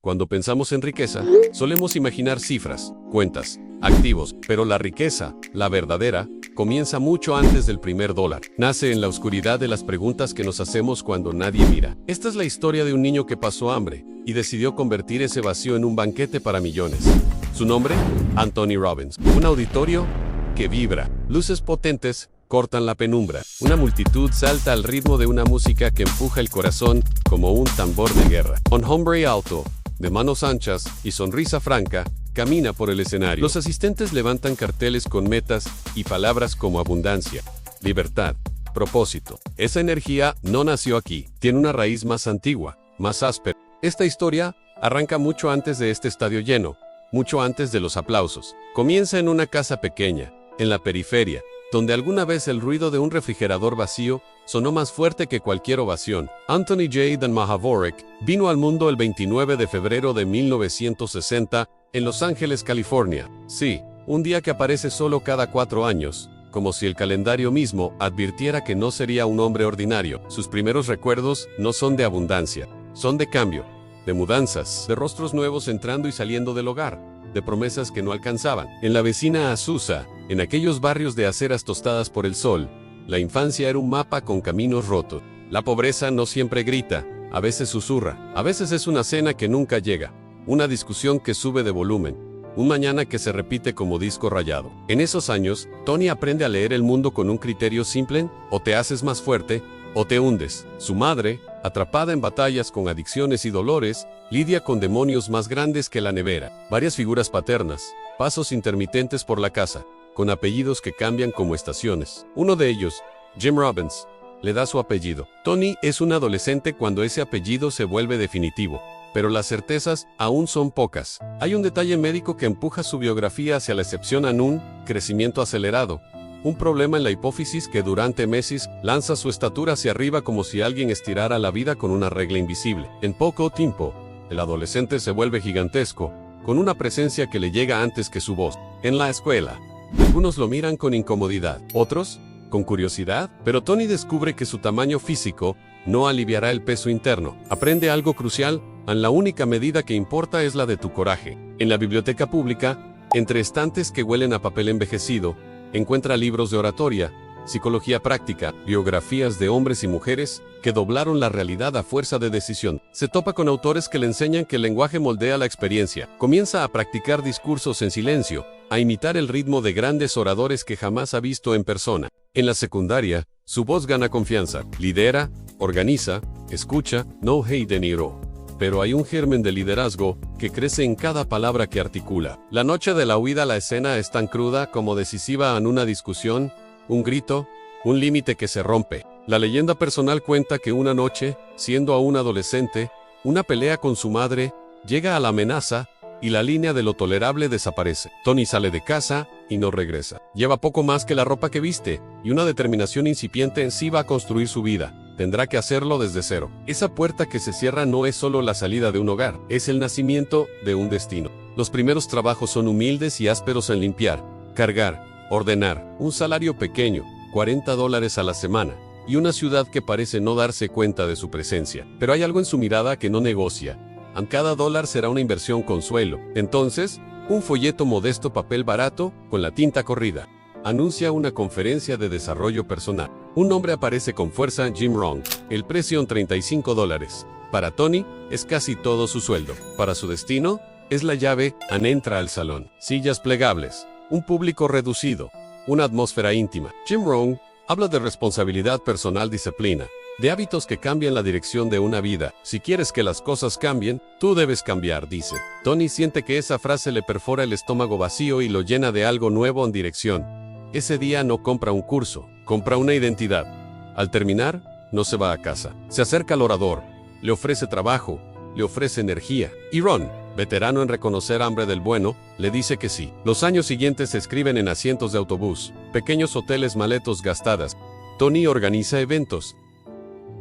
Cuando pensamos en riqueza, solemos imaginar cifras, cuentas, activos, pero la riqueza, la verdadera, comienza mucho antes del primer dólar. Nace en la oscuridad de las preguntas que nos hacemos cuando nadie mira. Esta es la historia de un niño que pasó hambre y decidió convertir ese vacío en un banquete para millones. Su nombre, Anthony Robbins. Un auditorio que vibra. Luces potentes cortan la penumbra. Una multitud salta al ritmo de una música que empuja el corazón como un tambor de guerra. Un hombre alto, de manos anchas y sonrisa franca, camina por el escenario. Los asistentes levantan carteles con metas y palabras como abundancia, libertad, propósito. Esa energía no nació aquí, tiene una raíz más antigua, más áspera. Esta historia arranca mucho antes de este estadio lleno, mucho antes de los aplausos. Comienza en una casa pequeña, en la periferia, donde alguna vez el ruido de un refrigerador vacío sonó más fuerte que cualquier ovación. Anthony J. Mahavorek vino al mundo el 29 de febrero de 1960 en Los Ángeles, California. Sí, un día que aparece solo cada 4 años, como si el calendario mismo advirtiera que no sería un hombre ordinario. Sus primeros recuerdos no son de abundancia, son de cambio, de mudanzas, de rostros nuevos entrando y saliendo del hogar, de promesas que no alcanzaban. En la vecina Azusa, en aquellos barrios de aceras tostadas por el sol, la infancia era un mapa con caminos rotos. La pobreza no siempre grita, a veces susurra, a veces es una cena que nunca llega, una discusión que sube de volumen, un mañana que se repite como disco rayado. En esos años, Tony aprende a leer el mundo con un criterio simple: o te haces más fuerte, o te hundes. Su madre, atrapada en batallas con adicciones y dolores, lidia con demonios más grandes que la nevera. Varias figuras paternas, pasos intermitentes por la casa, con apellidos que cambian como estaciones. Uno de ellos, Jim Robbins, le da su apellido. Tony es un adolescente cuando ese apellido se vuelve definitivo, pero las certezas aún son pocas. Hay un detalle médico que empuja su biografía hacia la excepción en un crecimiento acelerado. Un problema en la hipófisis que durante meses lanza su estatura hacia arriba como si alguien estirara la vida con una regla invisible. En poco tiempo, el adolescente se vuelve gigantesco, con una presencia que le llega antes que su voz. En la escuela, algunos lo miran con incomodidad, otros con curiosidad, pero Tony descubre que su tamaño físico no aliviará el peso interno. Aprende algo crucial: la única medida que importa es la de tu coraje. En la biblioteca pública, entre estantes que huelen a papel envejecido, encuentra libros de oratoria, psicología práctica, biografías de hombres y mujeres que doblaron la realidad a fuerza de decisión. Se topa con autores que le enseñan que el lenguaje moldea la experiencia. Comienza a practicar discursos en silencio, a imitar el ritmo de grandes oradores que jamás ha visto en persona. En la secundaria, su voz gana confianza, lidera, organiza, escucha, no hate de Niro. Pero hay un germen de liderazgo que crece en cada palabra que articula. La noche de la huida, la escena es tan cruda como decisiva en una discusión, un grito, un límite que se rompe. La leyenda personal cuenta que una noche, siendo aún adolescente, una pelea con su madre llega a la amenaza y la línea de lo tolerable desaparece. Tony sale de casa y no regresa. Lleva poco más que la ropa que viste y una determinación incipiente en sí va a construir su vida. Tendrá que hacerlo desde cero. Esa puerta que se cierra no es solo la salida de un hogar, es el nacimiento de un destino. Los primeros trabajos son humildes y ásperos en limpiar, cargar, ordenar, un salario pequeño, $40 a la semana, y una ciudad que parece no darse cuenta de su presencia. Pero hay algo en su mirada que no negocia. Cada dólar será una inversión con suelo. Entonces, un folleto modesto, papel barato, con la tinta corrida, anuncia una conferencia de desarrollo personal. Un nombre aparece con fuerza: Jim Rohn. El precio, $35. Para Tony, es casi todo su sueldo. Para su destino, es la llave. Entra al salón. Sillas plegables, un público reducido, una atmósfera íntima. Jim Rohn habla de responsabilidad personal, disciplina, de hábitos que cambian la dirección de una vida. Si quieres que las cosas cambien, tú debes cambiar, dice. Tony siente que esa frase le perfora el estómago vacío y lo llena de algo nuevo en dirección. Ese día no compra un curso, compra una identidad. Al terminar, no se va a casa. Se acerca al orador, le ofrece trabajo, le ofrece energía. Y Ron, veterano en reconocer hambre del bueno, le dice que sí. Los años siguientes se escriben en asientos de autobús, pequeños hoteles, maletas gastadas. Tony organiza eventos,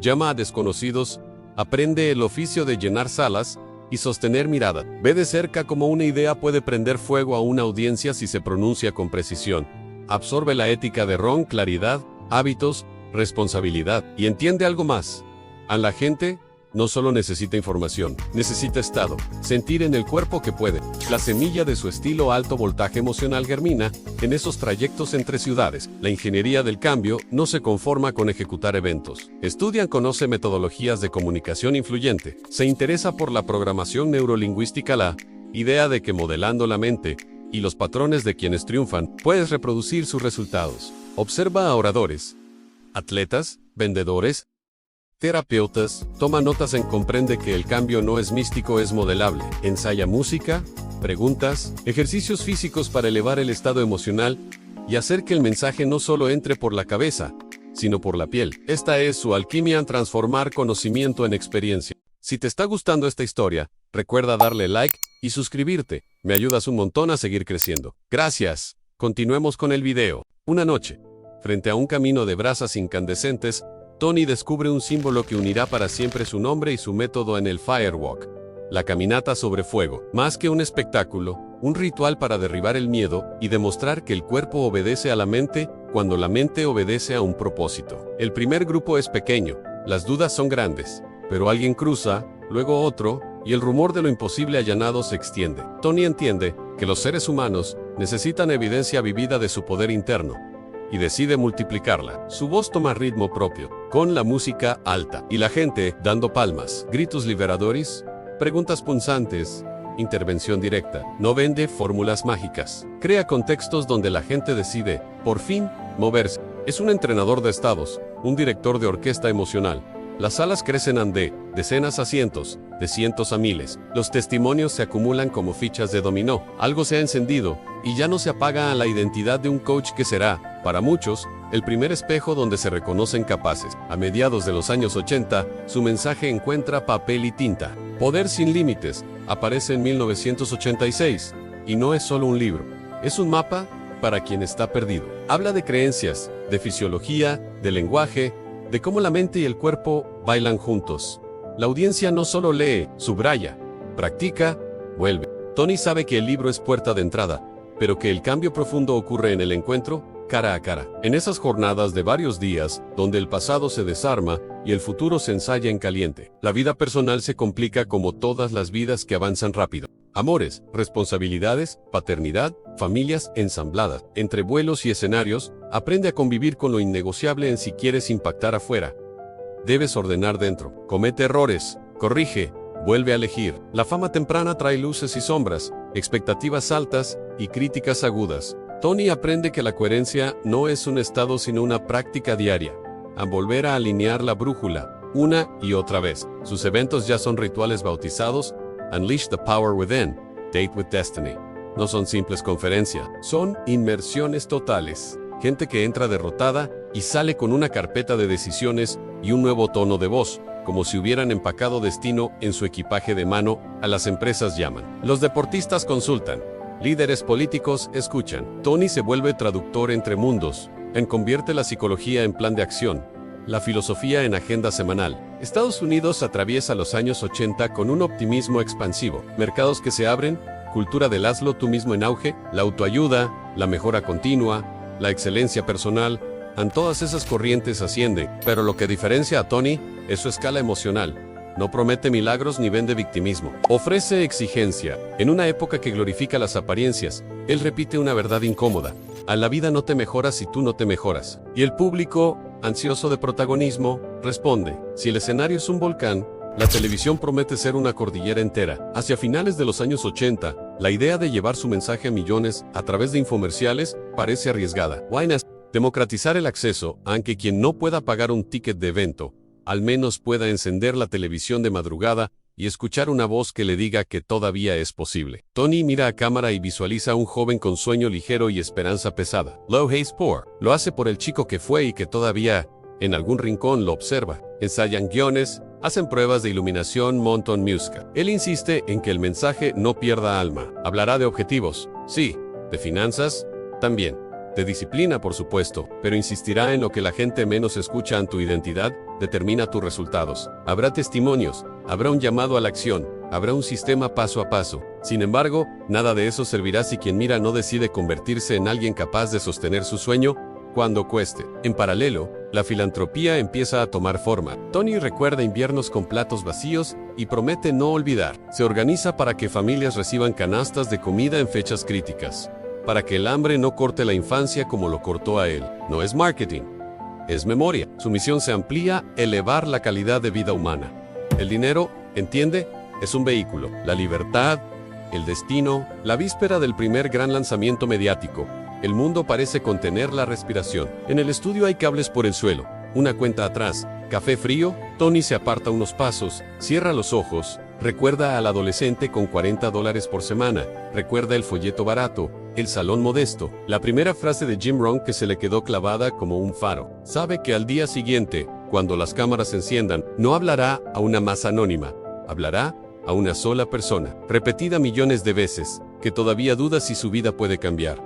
llama a desconocidos, aprende el oficio de llenar salas y sostener mirada. Ve de cerca cómo una idea puede prender fuego a una audiencia si se pronuncia con precisión. Absorbe la ética de Ron: claridad, hábitos, responsabilidad. Y entiende algo más: a la gente no solo necesita información, necesita estado, sentir en el cuerpo que puede. La semilla de su estilo alto voltaje emocional germina en esos trayectos entre ciudades. La ingeniería del cambio no se conforma con ejecutar eventos. Conoce metodologías de comunicación influyente. Se interesa por la programación neurolingüística, la idea de que modelando la mente y los patrones de quienes triunfan, puedes reproducir sus resultados. Observa a oradores, atletas, vendedores, terapeutas, toma notas comprende que el cambio no es místico, es modelable. Ensaya música, preguntas, ejercicios físicos para elevar el estado emocional y hacer que el mensaje no solo entre por la cabeza, sino por la piel. Esta es su alquimia en transformar conocimiento en experiencia. Si te está gustando esta historia, recuerda darle like y suscribirte. Me ayudas un montón a seguir creciendo. Gracias. Continuemos con el video. Una noche, frente a un camino de brasas incandescentes, Tony descubre un símbolo que unirá para siempre su nombre y su método en el Firewalk. La caminata sobre fuego. Más que un espectáculo, un ritual para derribar el miedo y demostrar que el cuerpo obedece a la mente cuando la mente obedece a un propósito. El primer grupo es pequeño, las dudas son grandes, pero alguien cruza, luego otro, y el rumor de lo imposible allanado se extiende. Tony entiende que los seres humanos necesitan evidencia vivida de su poder interno, y decide multiplicarla. Su voz toma ritmo propio, con la música alta, y la gente dando palmas, gritos liberadores, preguntas punzantes, intervención directa. No vende fórmulas mágicas. Crea contextos donde la gente decide, por fin, moverse. Es un entrenador de estados, un director de orquesta emocional. Las salas crecen de decenas a cientos, de cientos a miles. Los testimonios se acumulan como fichas de dominó. Algo se ha encendido, y ya no se apaga a la identidad de un coach que será, para muchos, el primer espejo donde se reconocen capaces. A mediados de los años 80, su mensaje encuentra papel y tinta. Poder sin límites aparece en 1986, y no es solo un libro, es un mapa para quien está perdido. Habla de creencias, de fisiología, de lenguaje, de cómo la mente y el cuerpo bailan juntos. La audiencia no solo lee, subraya, practica, vuelve. Tony sabe que el libro es puerta de entrada, pero que el cambio profundo ocurre en el encuentro, cara a cara. En esas jornadas de varios días, donde el pasado se desarma y el futuro se ensaya en caliente. La vida personal se complica como todas las vidas que avanzan rápido. Amores, responsabilidades, paternidad, familias ensambladas. Entre vuelos y escenarios, aprende a convivir con lo innegociable en si quieres impactar afuera. Debes ordenar dentro. Comete errores, corrige, vuelve a elegir. La fama temprana trae luces y sombras, expectativas altas y críticas agudas. Tony aprende que la coherencia no es un estado sino una práctica diaria. A volver a alinear la brújula, una y otra vez. Sus eventos ya son rituales bautizados, Unleash the Power Within, Date with Destiny. No son simples conferencias, son inmersiones totales. Gente que entra derrotada y sale con una carpeta de decisiones y un nuevo tono de voz, como si hubieran empacado destino en su equipaje de mano. A las empresas llaman. Los deportistas consultan. Líderes políticos escuchan. Tony se vuelve traductor entre mundos, convierte la psicología en plan de acción, la filosofía en agenda semanal. Estados Unidos atraviesa los años 80 con un optimismo expansivo. Mercados que se abren, cultura del hazlo tú mismo en auge, la autoayuda, la mejora continua, la excelencia personal. Todas esas corrientes ascienden, pero lo que diferencia a Tony es su escala emocional. No promete milagros ni vende victimismo. Ofrece exigencia. En una época que glorifica las apariencias, él repite una verdad incómoda. A la vida no te mejoras si tú no te mejoras. Y el público, ansioso de protagonismo, responde. Si el escenario es un volcán, la televisión promete ser una cordillera entera. Hacia finales de los años 80, la idea de llevar su mensaje a millones a través de infomerciales parece arriesgada. Democratizar el acceso, aunque quien no pueda pagar un ticket de evento, al menos pueda encender la televisión de madrugada y escuchar una voz que le diga que todavía es posible. Tony mira a cámara y visualiza a un joven con sueño ligero y esperanza pesada. Lo hace Lo hace por el chico que fue y que todavía, en algún rincón, lo observa. Ensayan guiones, hacen pruebas de iluminación, montan música. Él insiste en que el mensaje no pierda alma. Hablará de objetivos, sí, de finanzas, también. De disciplina, por supuesto, pero insistirá en lo que la gente menos escucha. En tu identidad, determina tus resultados. Habrá testimonios, habrá un llamado a la acción, habrá un sistema paso a paso. Sin embargo, nada de eso servirá si quien mira no decide convertirse en alguien capaz de sostener su sueño cuando cueste. En paralelo, la filantropía empieza a tomar forma. Tony recuerda inviernos con platos vacíos y promete no olvidar. Se organiza para que familias reciban canastas de comida en fechas críticas, para que el hambre no corte la infancia como lo cortó a él. No es marketing, es memoria. Su misión se amplía: elevar la calidad de vida humana. El dinero, entiende, es un vehículo. La libertad, el destino. La víspera del primer gran lanzamiento mediático, el mundo parece contener la respiración. En el estudio hay cables por el suelo, una cuenta atrás, café frío. Tony se aparta unos pasos, cierra los ojos, recuerda al adolescente con $40 por semana, recuerda el folleto barato, el salón modesto, la primera frase de Jim Rohn que se le quedó clavada como un faro. Sabe que al día siguiente, cuando las cámaras se enciendan, no hablará a una masa anónima, hablará a una sola persona, repetida millones de veces, que todavía duda si su vida puede cambiar.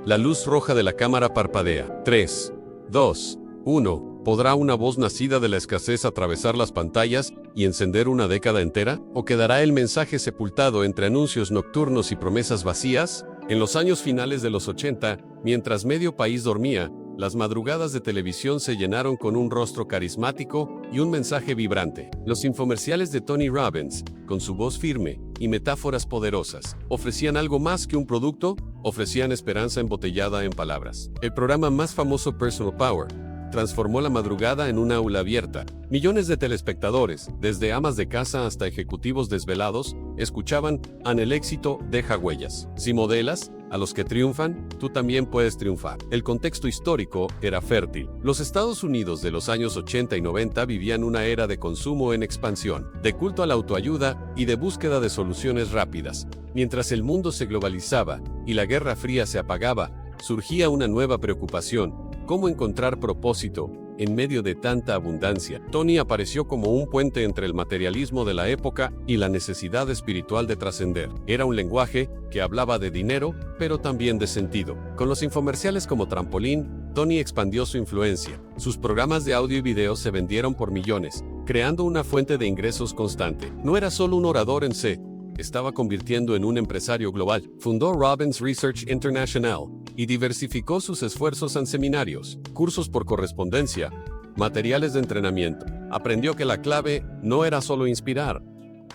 La luz roja de la cámara parpadea. 3, 2, 1. ¿Podrá una voz nacida de la escasez atravesar las pantallas y encender una década entera? ¿O quedará el mensaje sepultado entre anuncios nocturnos y promesas vacías? En los años finales de los 80, mientras medio país dormía, las madrugadas de televisión se llenaron con un rostro carismático y un mensaje vibrante. Los infomerciales de Tony Robbins, con su voz firme y metáforas poderosas, ofrecían algo más que un producto, ofrecían esperanza embotellada en palabras. El programa más famoso, Personal Power, transformó la madrugada en una aula abierta. Millones de telespectadores, desde amas de casa hasta ejecutivos desvelados, escuchaban: el éxito deja huellas. Si modelas a los que triunfan, tú también puedes triunfar. El contexto histórico era fértil. Los Estados Unidos de los años 80 y 90 vivían una era de consumo en expansión, de culto a la autoayuda y de búsqueda de soluciones rápidas. Mientras el mundo se globalizaba y la Guerra Fría se apagaba, surgía una nueva preocupación: ¿cómo encontrar propósito en medio de tanta abundancia? Tony apareció como un puente entre el materialismo de la época y la necesidad espiritual de trascender. Era un lenguaje que hablaba de dinero, pero también de sentido. Con los infomerciales como trampolín, Tony expandió su influencia. Sus programas de audio y video se vendieron por millones, creando una fuente de ingresos constante. No era solo un orador en sí, estaba convirtiendo en un empresario global. Fundó Robbins Research International y diversificó sus esfuerzos en seminarios, cursos por correspondencia, materiales de entrenamiento. Aprendió que la clave no era solo inspirar,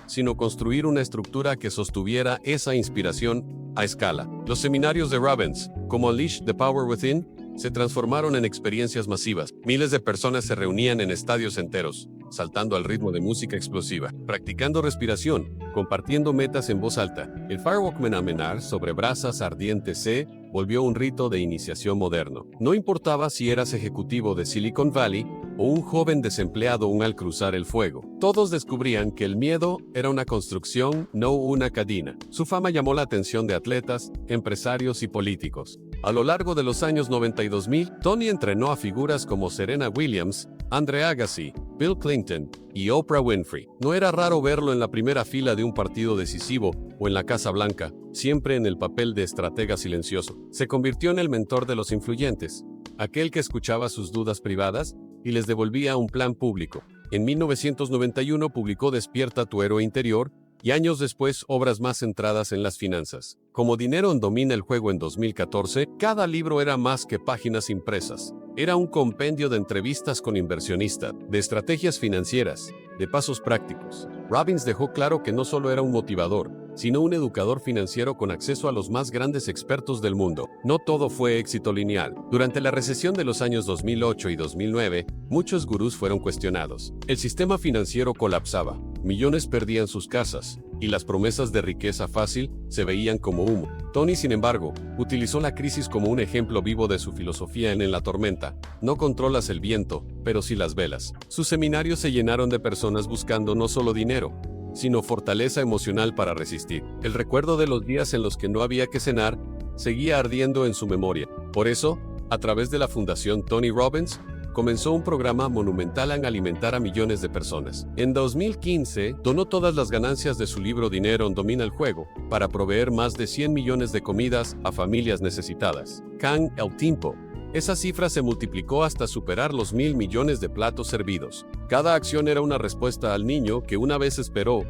sino construir una estructura que sostuviera esa inspiración a escala. Los seminarios de Robbins, como Unleash the Power Within, se transformaron en experiencias masivas. Miles de personas se reunían en estadios enteros, saltando al ritmo de música explosiva, practicando respiración, compartiendo metas en voz alta. El Firewalkman Amenar sobre brasas ardientes se volvió un rito de iniciación moderno. No importaba si eras ejecutivo de Silicon Valley o un joven desempleado al cruzar el fuego. Todos descubrían que el miedo era una construcción, no una cadena. Su fama llamó la atención de atletas, empresarios y políticos. A lo largo de los años 90 y 2000, Tony entrenó a figuras como Serena Williams, Andre Agassi, Bill Clinton y Oprah Winfrey. No era raro verlo en la primera fila de un partido decisivo o en la Casa Blanca, siempre en el papel de estratega silencioso. Se convirtió en el mentor de los influyentes, aquel que escuchaba sus dudas privadas y les devolvía un plan público. En 1991 publicó Despierta tu héroe interior, y años después obras más centradas en las finanzas. Como Dinero domina el juego en 2014, cada libro era más que páginas impresas. Era un compendio de entrevistas con inversionistas, de estrategias financieras, de pasos prácticos. Robbins dejó claro que no solo era un motivador, sino un educador financiero con acceso a los más grandes expertos del mundo. No todo fue éxito lineal. Durante la recesión de los años 2008 y 2009, muchos gurús fueron cuestionados. El sistema financiero colapsaba, millones perdían sus casas, y las promesas de riqueza fácil se veían como humo. Tony, sin embargo, utilizó la crisis como un ejemplo vivo de su filosofía en la tormenta. No controlas el viento, pero sí las velas. Sus seminarios se llenaron de personas buscando no solo dinero, sino fortaleza emocional para resistir. El recuerdo de los días en los que no había que cenar seguía ardiendo en su memoria. Por eso, a través de la Fundación Tony Robbins, comenzó un programa monumental en alimentar a millones de personas. En 2015, donó todas las ganancias de su libro Dinero domina el juego para proveer más de 100 millones de comidas a familias necesitadas. Con el tiempo, esa cifra se multiplicó hasta superar los 1.000 millones de platos servidos. Cada acción era una respuesta al niño que una vez esperó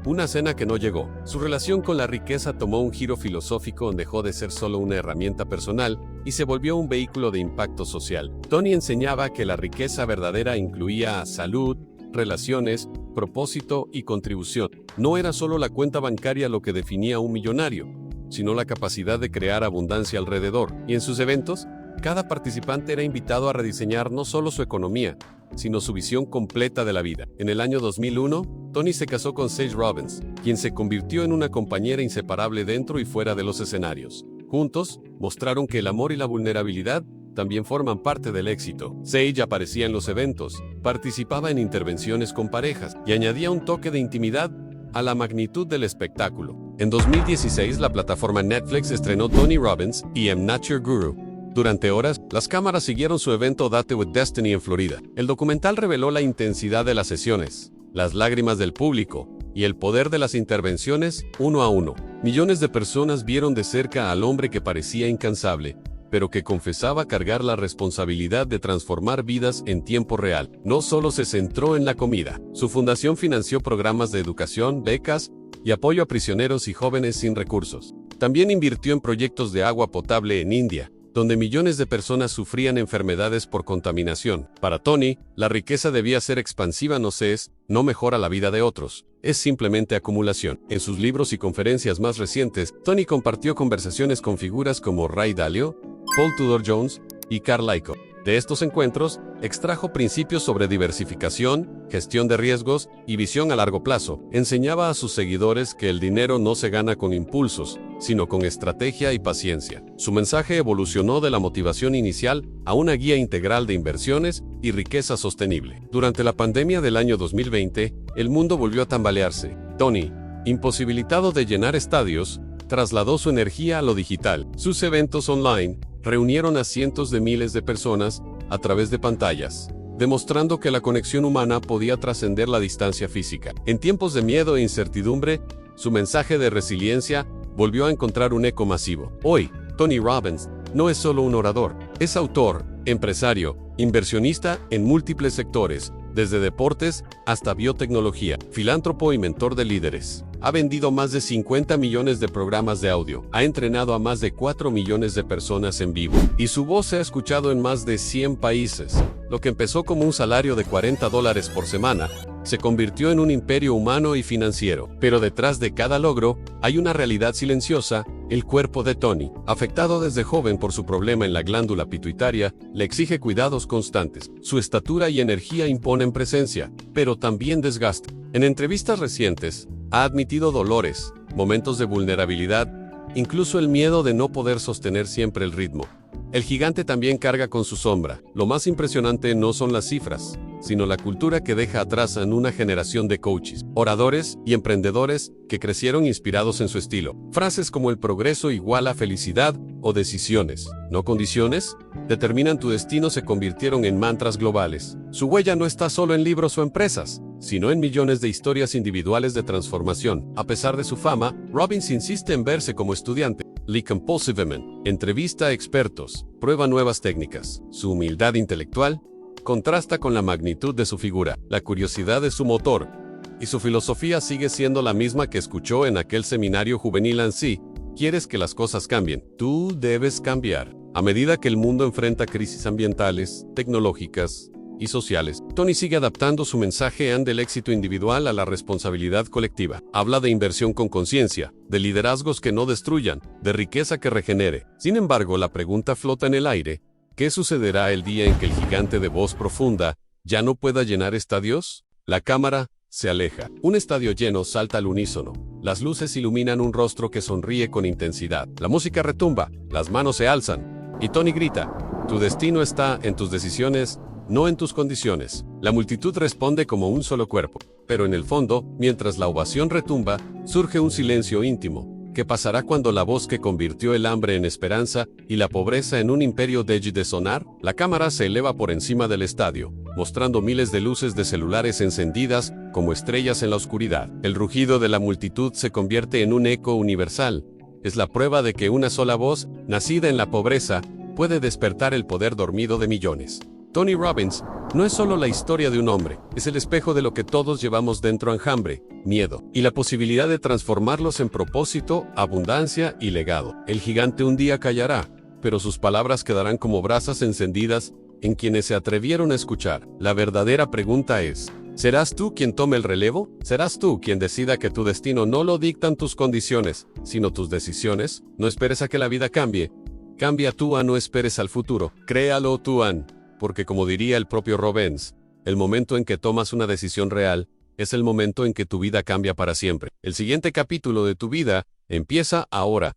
una cena que no llegó. Su relación con la riqueza tomó un giro filosófico donde dejó de ser solo una herramienta personal y se volvió un vehículo de impacto social. Tony enseñaba que la riqueza verdadera incluía salud, relaciones, propósito y contribución. No era solo la cuenta bancaria lo que definía a un millonario, sino la capacidad de crear abundancia alrededor. Y en sus eventos, cada participante era invitado a rediseñar no solo su economía, sino su visión completa de la vida. En el año 2001, Tony se casó con Sage Robbins, quien se convirtió en una compañera inseparable dentro y fuera de los escenarios. Juntos, mostraron que el amor y la vulnerabilidad también forman parte del éxito. Sage aparecía en los eventos, participaba en intervenciones con parejas y añadía un toque de intimidad a la magnitud del espectáculo. En 2016, la plataforma Netflix estrenó Tony Robbins y I'm Not Your Guru. Durante horas, las cámaras siguieron su evento Date with Destiny en Florida. El documental reveló la intensidad de las sesiones, las lágrimas del público y el poder de las intervenciones uno a uno. Millones de personas vieron de cerca al hombre que parecía incansable, pero que confesaba cargar la responsabilidad de transformar vidas en tiempo real. No solo se centró en la comida. Su fundación financió programas de educación, becas y apoyo a prisioneros y jóvenes sin recursos. También invirtió en proyectos de agua potable en India, donde millones de personas sufrían enfermedades por contaminación. Para Tony, la riqueza debía ser expansiva, no mejora la vida de otros, es simplemente acumulación. En sus libros y conferencias más recientes, Tony compartió conversaciones con figuras como Ray Dalio, Paul Tudor Jones y Carl Icahn. De estos encuentros, extrajo principios sobre diversificación, gestión de riesgos y visión a largo plazo. Enseñaba a sus seguidores que el dinero no se gana con impulsos, sino con estrategia y paciencia. Su mensaje evolucionó de la motivación inicial a una guía integral de inversiones y riqueza sostenible. Durante la pandemia del año 2020, el mundo volvió a tambalearse. Tony, imposibilitado de llenar estadios, trasladó su energía a lo digital. Sus eventos online reunieron a cientos de miles de personas a través de pantallas, demostrando que la conexión humana podía trascender la distancia física. En tiempos de miedo e incertidumbre, su mensaje de resiliencia volvió a encontrar un eco masivo. Hoy, Tony Robbins no es solo un orador, es autor, empresario, inversionista en múltiples sectores, desde deportes hasta biotecnología, filántropo y mentor de líderes. Ha vendido más de 50 millones de programas de audio, ha entrenado a más de 4 millones de personas en vivo, y su voz se ha escuchado en más de 100 países. Lo que empezó como un salario de $40 por semana, se convirtió en un imperio humano y financiero. Pero detrás de cada logro, hay una realidad silenciosa: el cuerpo de Tony, afectado desde joven por su problema en la glándula pituitaria, le exige cuidados constantes. Su estatura y energía imponen presencia, pero también desgaste. En entrevistas recientes, ha admitido dolores, momentos de vulnerabilidad, incluso el miedo de no poder sostener siempre el ritmo. El gigante también carga con su sombra. Lo más impresionante no son las cifras, sino la cultura que deja atrás en una generación de coaches, oradores y emprendedores que crecieron inspirados en su estilo. Frases como el progreso iguala felicidad o decisiones, no condiciones, determinan tu destino se convirtieron en mantras globales. Su huella no está solo en libros o empresas, sino en millones de historias individuales de transformación. A pesar de su fama, Robbins insiste en verse como estudiante. Lee Compulsive Man, entrevista a expertos, prueba nuevas técnicas. Su humildad intelectual contrasta con la magnitud de su figura. La curiosidad es su motor, y su filosofía sigue siendo la misma que escuchó en aquel seminario juvenil ANSI. ¿Quieres que las cosas cambien? Tú debes cambiar. A medida que el mundo enfrenta crisis ambientales, tecnológicas y sociales, Tony sigue adaptando su mensaje del éxito individual a la responsabilidad colectiva. Habla de inversión con conciencia, de liderazgos que no destruyan, de riqueza que regenere. Sin embargo, la pregunta flota en el aire: ¿qué sucederá el día en que el gigante de voz profunda ya no pueda llenar estadios? La cámara se aleja. Un estadio lleno salta al unísono. Las luces iluminan un rostro que sonríe con intensidad. La música retumba, las manos se alzan, y Tony grita: tu destino está en tus decisiones, no en tus condiciones. La multitud responde como un solo cuerpo. Pero en el fondo, mientras la ovación retumba, surge un silencio íntimo. ¿Qué pasará cuando la voz que convirtió el hambre en esperanza y la pobreza en un imperio deje de sonar? La cámara se eleva por encima del estadio, mostrando miles de luces de celulares encendidas como estrellas en la oscuridad. El rugido de la multitud se convierte en un eco universal. Es la prueba de que una sola voz, nacida en la pobreza, puede despertar el poder dormido de millones. Tony Robbins no es solo la historia de un hombre, es el espejo de lo que todos llevamos dentro: enjambre, miedo, y la posibilidad de transformarlos en propósito, abundancia y legado. El gigante un día callará, pero sus palabras quedarán como brasas encendidas en quienes se atrevieron a escuchar. La verdadera pregunta es: ¿serás tú quien tome el relevo? ¿Serás tú quien decida que tu destino no lo dictan tus condiciones, sino tus decisiones? No esperes a que la vida cambie. Cambia tú, no esperes al futuro. Créalo tú, porque como diría el propio Robbins, el momento en que tomas una decisión real es el momento en que tu vida cambia para siempre. El siguiente capítulo de tu vida empieza ahora.